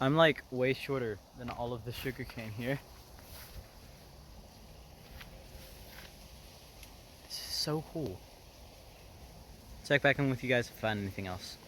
I'm like way shorter than all of the sugarcane here. This is so cool. Check back in with you guys if I find anything else.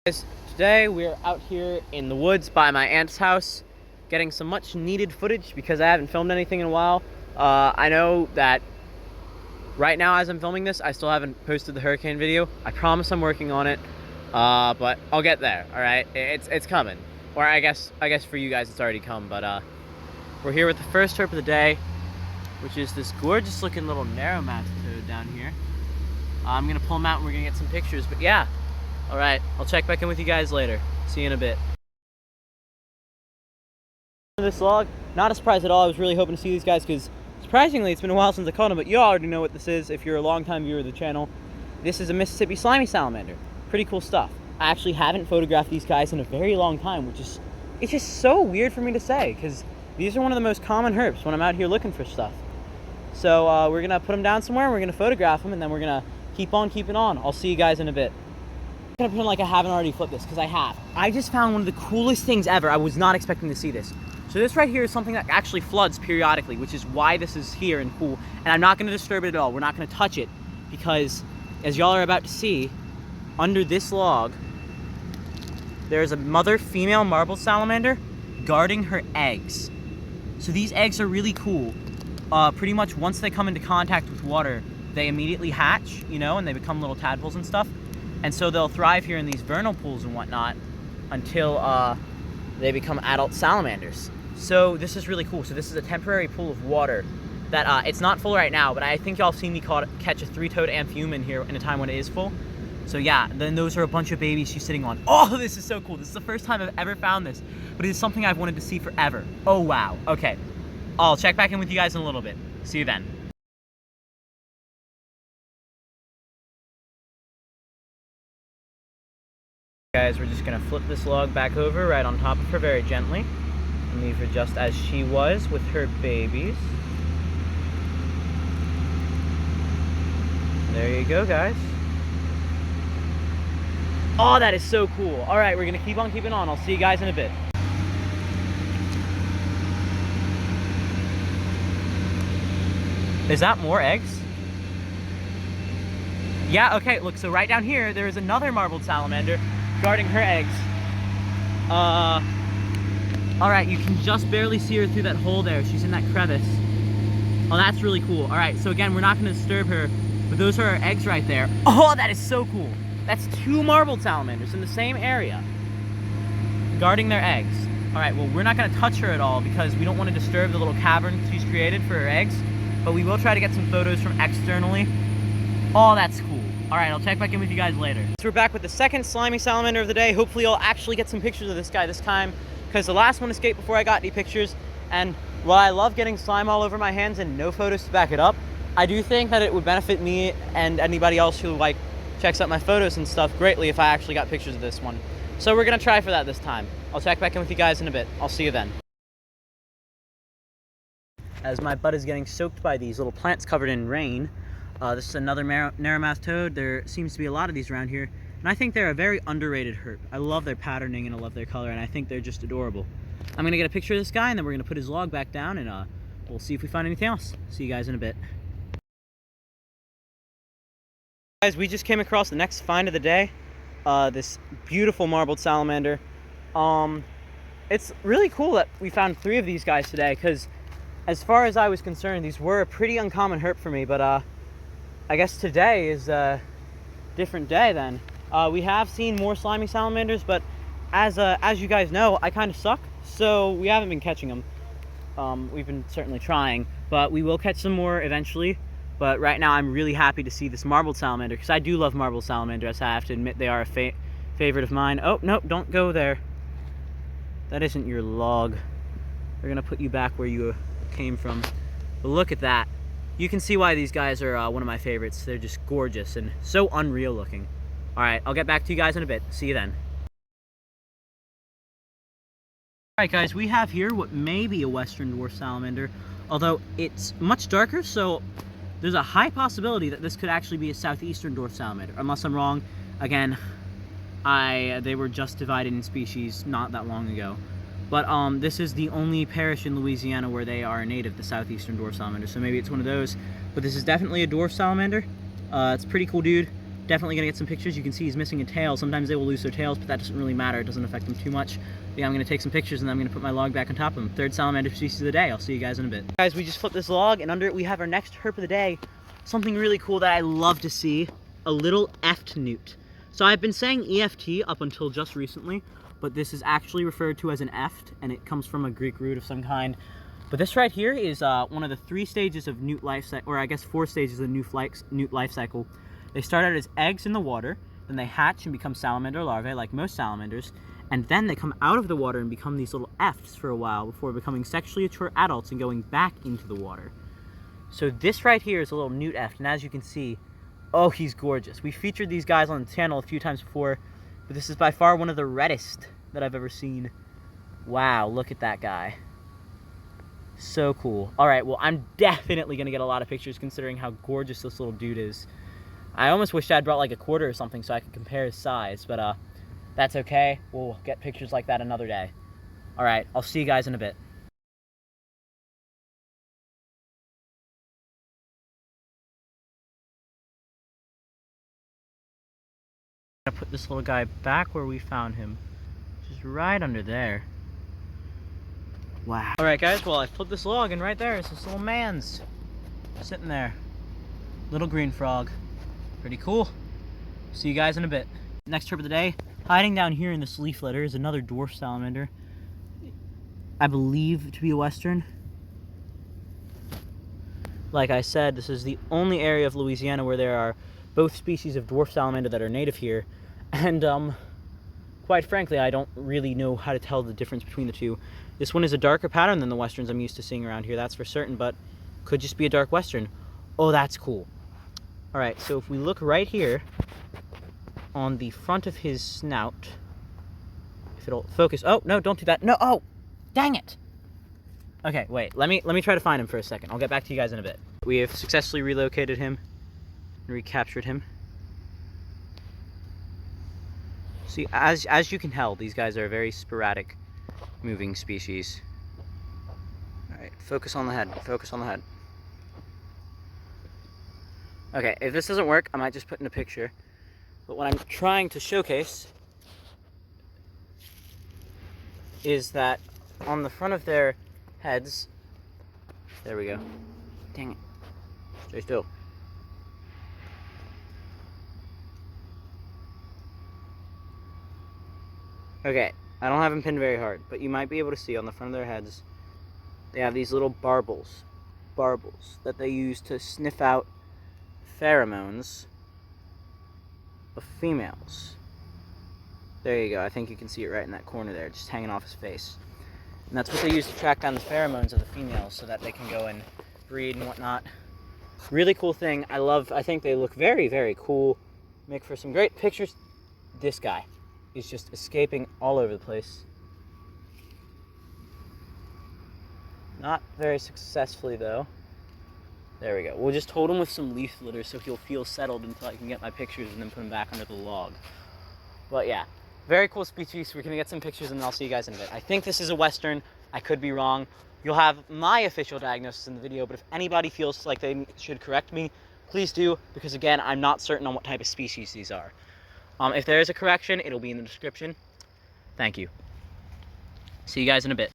Guys, today we're out here in the woods by my aunt's house getting some much needed footage because I haven't filmed anything in a while. I know that right now as I'm filming this, I still haven't posted the hurricane video. I promise I'm working on it, but I'll get there, all right? It's coming. Or I guess for you guys it's already come, but we're here with the first herp of the day, which is this gorgeous looking little narrow-mouthed toad down here. I'm gonna pull him out and we're gonna get some pictures, but yeah. All right, I'll check back in with you guys later. See you in a bit. This log, not a surprise at all. I was really hoping to see these guys because surprisingly it's been a while since I caught them, but you already know what this is if you're a longtime viewer of the channel. This is a Mississippi slimy salamander. Pretty cool stuff. I actually haven't photographed these guys in a very long time, which is, it's just so weird for me to say because these are one of the most common herps when I'm out here looking for stuff. So we're gonna put them down somewhere and we're gonna photograph them and then we're gonna keep on keeping on. I'll see you guys in a bit. I'm gonna pretend like I haven't already flipped this because I have. I just found one of the coolest things ever. I was not expecting to see this. So this right here is something that actually floods periodically, which is why this is here and cool. And I'm not gonna disturb it at all. We're not gonna touch it because, as y'all are about to see, under this log, there's a mother female marble salamander guarding her eggs. So these eggs are really cool. Pretty much once they come into contact with water, they immediately hatch, you know, and they become little tadpoles and stuff. And so they'll thrive here in these vernal pools and whatnot until they become adult salamanders. So this is really cool. So this is a temporary pool of water that it's not full right now, but I think y'all seen me catch a 3-toed amphiumen here in a time when it is full. So yeah, then those are a bunch of babies she's sitting on. Oh, this is so cool. This is the first time I've ever found this, but it is something I've wanted to see forever. Oh, wow. Okay, I'll check back in with you guys in a little bit. See you then. Guys, we're just gonna flip this log back over right on top of her very gently and leave her just as she was with her babies. There you go, guys. Oh, that is so cool. All right, we're gonna keep on keeping on. I'll see you guys in a bit. Is that more eggs? Yeah, okay, look, so right down here, there is another marbled salamander guarding her eggs. All right, you can just barely see her through that hole there. She's in that crevice. Oh, that's really cool. All right, so again, we're not gonna disturb her, but those are her eggs right there. Oh, that is so cool. That's 2 marbled salamanders in the same area, guarding their eggs. All right, well, we're not gonna touch her at all because we don't wanna disturb the little cavern she's created for her eggs, but we will try to get some photos from externally. Oh, that's cool. All right, I'll check back in with you guys later. So we're back with the second slimy salamander of the day. Hopefully I'll actually get some pictures of this guy this time because the last one escaped before I got any pictures. And while I love getting slime all over my hands and no photos to back it up, I do think that it would benefit me and anybody else who like checks out my photos and stuff greatly if I actually got pictures of this one. So we're gonna try for that this time. I'll check back in with you guys in a bit. I'll see you then. As my butt is getting soaked by these little plants covered in rain, this is another narrow-mouthed toad. There seems to be a lot of these around here, and I think they're a very underrated herp. I love their patterning and I love their color, and I think they're just adorable. I'm gonna get a picture of this guy, and then we're gonna put his log back down, and we'll see if we find anything else. See you guys in a bit. Guys, we just came across the next find of the day. This beautiful marbled salamander. It's really cool that we found 3 of these guys today, because as far as I was concerned, these were a pretty uncommon herp for me, but I guess today is a different day then. We have seen more slimy salamanders, but as you guys know, I kind of suck, so we haven't been catching them. We've been certainly trying, but we will catch some more eventually. But right now, I'm really happy to see this marbled salamander, because I do love marbled salamanders. I have to admit they are a favorite of mine. Oh, no, don't go there. That isn't your log. We're gonna put you back where you came from. But look at that. You can see why these guys are one of my favorites. They're just gorgeous and so unreal looking. All right, I'll get back to you guys in a bit. See you then. All right, guys, we have here what may be a western dwarf salamander, although it's much darker, so there's a high possibility that this could actually be a southeastern dwarf salamander, unless I'm wrong. Again, They were just divided in species not that long ago. But this is the only parish in Louisiana where they are native, the southeastern dwarf salamander. So maybe it's one of those. But this is definitely a dwarf salamander. It's a pretty cool dude. Definitely gonna get some pictures. You can see he's missing a tail. Sometimes they will lose their tails, but that doesn't really matter. It doesn't affect them too much. But yeah, I'm gonna take some pictures and then I'm gonna put my log back on top of them. Third salamander species of the day. I'll see you guys in a bit. Guys, we just flipped this log and under it we have our next herp of the day. Something really cool that I love to see. A little eft newt. So I've been saying EFT up until just recently, but this is actually referred to as an eft, and it comes from a Greek root of some kind. But this right here is one of the 3 stages of newt life cycle, or I guess 4 stages of the newt life cycle. They start out as eggs in the water, then they hatch and become salamander larvae, like most salamanders, and then they come out of the water and become these little efts for a while before becoming sexually mature adults and going back into the water. So this right here is a little newt eft, and as you can see, oh, he's gorgeous. We featured these guys on the channel a few times before, but this is by far one of the reddest that I've ever seen. Wow, look at that guy. So cool. All right, well, I'm definitely gonna get a lot of pictures considering how gorgeous this little dude is. I almost wish I'd brought like a quarter or something so I could compare his size, but that's okay. We'll get pictures like that another day. All right, I'll see you guys in a bit. I put this little guy back where we found him, just right under there. Wow. All right, guys. Well, I flipped this log, and right there is this little man's sitting there. Little green frog. Pretty cool. See you guys in a bit. Next herp of the day, hiding down here in this leaf litter is another dwarf salamander. I believe to be a western. Like I said, this is the only area of Louisiana where there are both species of dwarf salamander that are native here, and quite frankly, I don't really know how to tell the difference between the two. This one is a darker pattern than the westerns I'm used to seeing around here, that's for certain, but could just be a dark western. Oh, that's cool. All right, so if we look right here on the front of his snout, if it'll focus. Oh no, don't do that. No, oh, dang it. Okay, wait. Let me try to find him for a second. I'll get back to you guys in a bit. We have successfully relocated him. Recaptured him. See, as you can tell, these guys are a very sporadic moving species. Alright, focus on the head. Focus on the head. Okay, if this doesn't work, I might just put in a picture. But what I'm trying to showcase is that on the front of their heads, there we go. Dang it. Stay still. Okay, I don't have them pinned very hard, but you might be able to see on the front of their heads, they have these little barbels that they use to sniff out pheromones of females. There you go, I think you can see it right in that corner there, just hanging off his face. And that's what they use to track down the pheromones of the females so that they can go and breed and whatnot. Really cool thing. I think they look very, very cool. Make for some great pictures. This guy is just escaping all over the place. Not very successfully though. There we go. We'll just hold him with some leaf litter so he'll feel settled until I can get my pictures and then put him back under the log. But yeah, very cool species. We're gonna get some pictures and then I'll see you guys in a bit. I think this is a western. I could be wrong. You'll have my official diagnosis in the video, but if anybody feels like they should correct me, please do, because again, I'm not certain on what type of species these are. If there is a correction, it'll be in the description. Thank you. See you guys in a bit.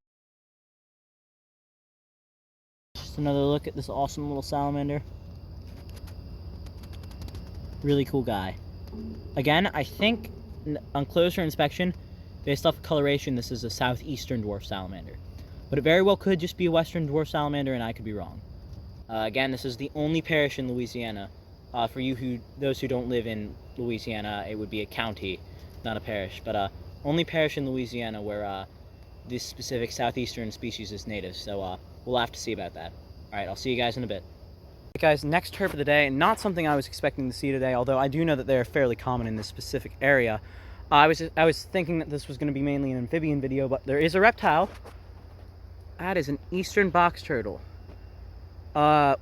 Just another look at this awesome little salamander. Really cool guy. Again, I think on closer inspection, based off of coloration, this is a southeastern dwarf salamander. But it very well could just be a western dwarf salamander, and I could be wrong. Again, this is the only parish in Louisiana. For those who don't live in Louisiana, it would be a county, not a parish. But only parish in Louisiana where this specific southeastern species is native. So we'll have to see about that. All right, I'll see you guys in a bit. Right, guys, next herp of the day, not something I was expecting to see today, although I do know that they're fairly common in this specific area. I was thinking that this was going to be mainly an amphibian video, but there is a reptile. That is an eastern box turtle.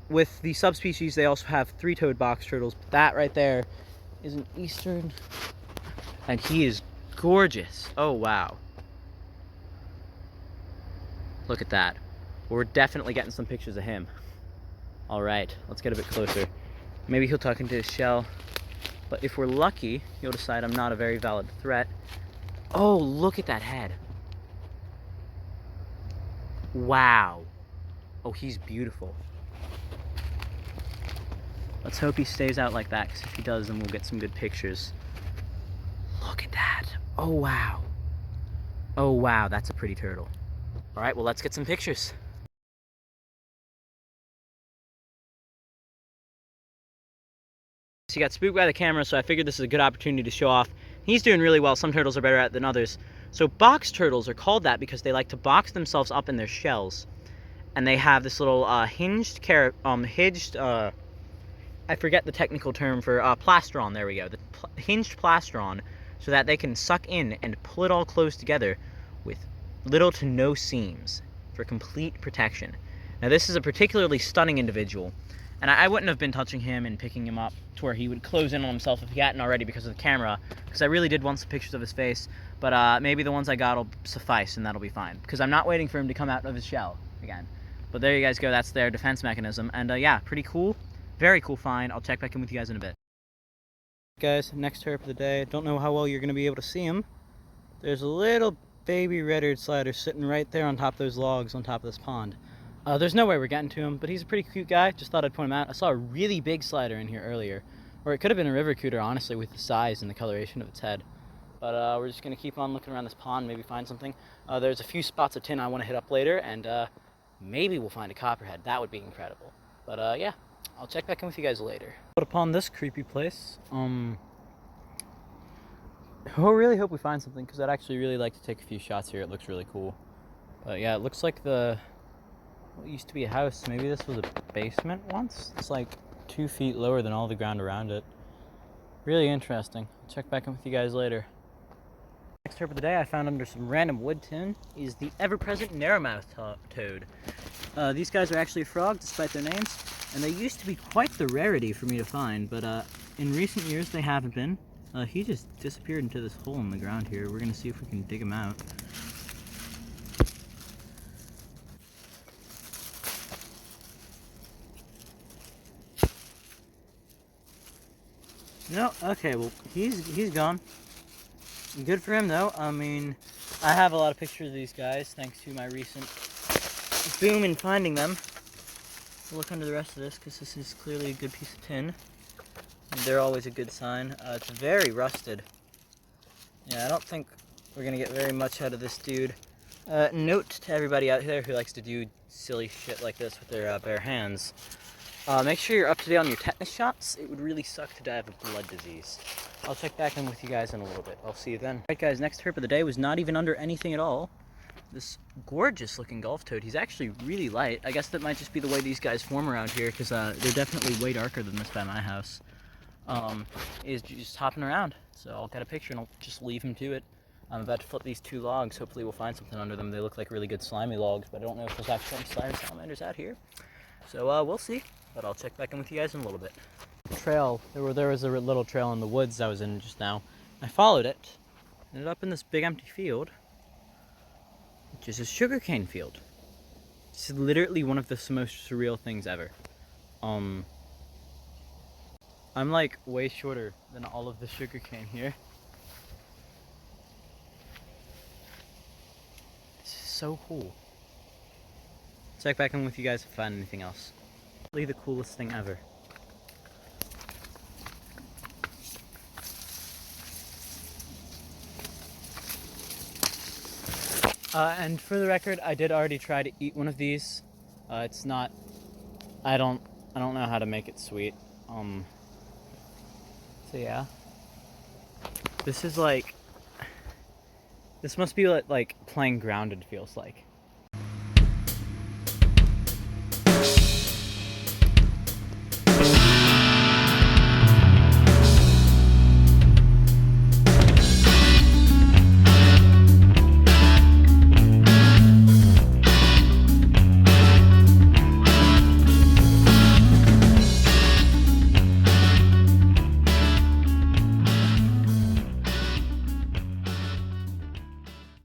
With the subspecies, they also have three-toed box turtles, but that right there is an eastern And he is gorgeous. Oh, wow. Look at that. We're definitely getting some pictures of him. All right, let's get a bit closer. Maybe he'll tuck into his shell, but if we're lucky, he'll decide I'm not a very valid threat. Oh, look at that head. Wow. Oh, he's beautiful. Let's hope he stays out like that, because if he does, then we'll get some good pictures. Look at that. Oh, wow. Oh, wow, that's a pretty turtle. All right, well, let's get some pictures. He got spooked by the camera, so I figured this is a good opportunity to show off. He's doing really well. Some turtles are better at it than others. So box turtles are called that because they like to box themselves up in their shells. And they have this little I forget the technical term for plastron, there we go. The hinged plastron, so that they can suck in and pull it all closed together with little to no seams for complete protection. Now this is a particularly stunning individual. And I wouldn't have been touching him and picking him up to where he would close in on himself if he hadn't already because of the camera, because I really did want some pictures of his face, but maybe the ones I got will suffice and that'll be fine, because I'm not waiting for him to come out of his shell again. But there you guys go, that's their defense mechanism, and yeah, pretty cool, very cool find. I'll check back in with you guys in a bit. Guys, next herp of the day, don't know how well you're going to be able to see him. There's a little baby red-eared slider sitting right there on top of those logs on top of this pond. There's no way we're getting to him, but he's a pretty cute guy. Just thought I'd point him out. I saw a really big slider in here earlier, or it could have been a river cooter, honestly, with the size and the coloration of its head. But we're just going to keep on looking around this pond, maybe find something. There's a few spots of tin I want to hit up later, and maybe we'll find a copperhead. That would be incredible. But yeah, I'll check back in with you guys later. But upon this creepy place, I really hope we find something, because I'd actually really like to take a few shots here. It looks really cool. But yeah, it looks like it used to be a house. Maybe this was a basement once. It's like 2 feet lower than all the ground around it. Really interesting. I'll check back in with you guys later. Next herp of the day I found under some random wood tin is the ever-present narrowmouth toad. These guys are actually a frog, despite their names, and they used to be quite the rarity for me to find, but in recent years they haven't been. He just disappeared into this hole in the ground here. We're gonna see if we can dig him out. No, okay, well, he's gone. Good for him, though. I mean, I have a lot of pictures of these guys, thanks to my recent boom in finding them. We'll look under the rest of this, because this is clearly a good piece of tin. And they're always a good sign. It's very rusted. Yeah, I don't think we're going to get very much out of this dude. Note to everybody out there who likes to do silly shit like this with their bare hands. Make sure you're up to date on your tetanus shots. It would really suck to die of a blood disease. I'll check back in with you guys in a little bit. I'll see you then. Alright guys, next herp of the day was not even under anything at all. This gorgeous looking gulf toad. He's actually really light. I guess that might just be the way these guys form around here, because they're definitely way darker than this by my house. Is just hopping around. So I'll get a picture and I'll just leave him to it. I'm about to flip these 2 logs. Hopefully we'll find something under them. They look like really good slimy logs, but I don't know if there's actually any slimy salamanders out here. So we'll see. But I'll check back in with you guys in a little bit. Trail. There was a little trail in the woods I was in just now. I followed it. Ended up in this big empty field, which is a sugarcane field. It's literally one of the most surreal things ever. I'm like way shorter than all of the sugarcane here. This is so cool. Check back in with you guys if I find anything else. Really the coolest thing ever. And for the record, I did already try to eat one of these. It's not. I don't know how to make it sweet. So yeah. This is like. This must be what like playing grounded feels like.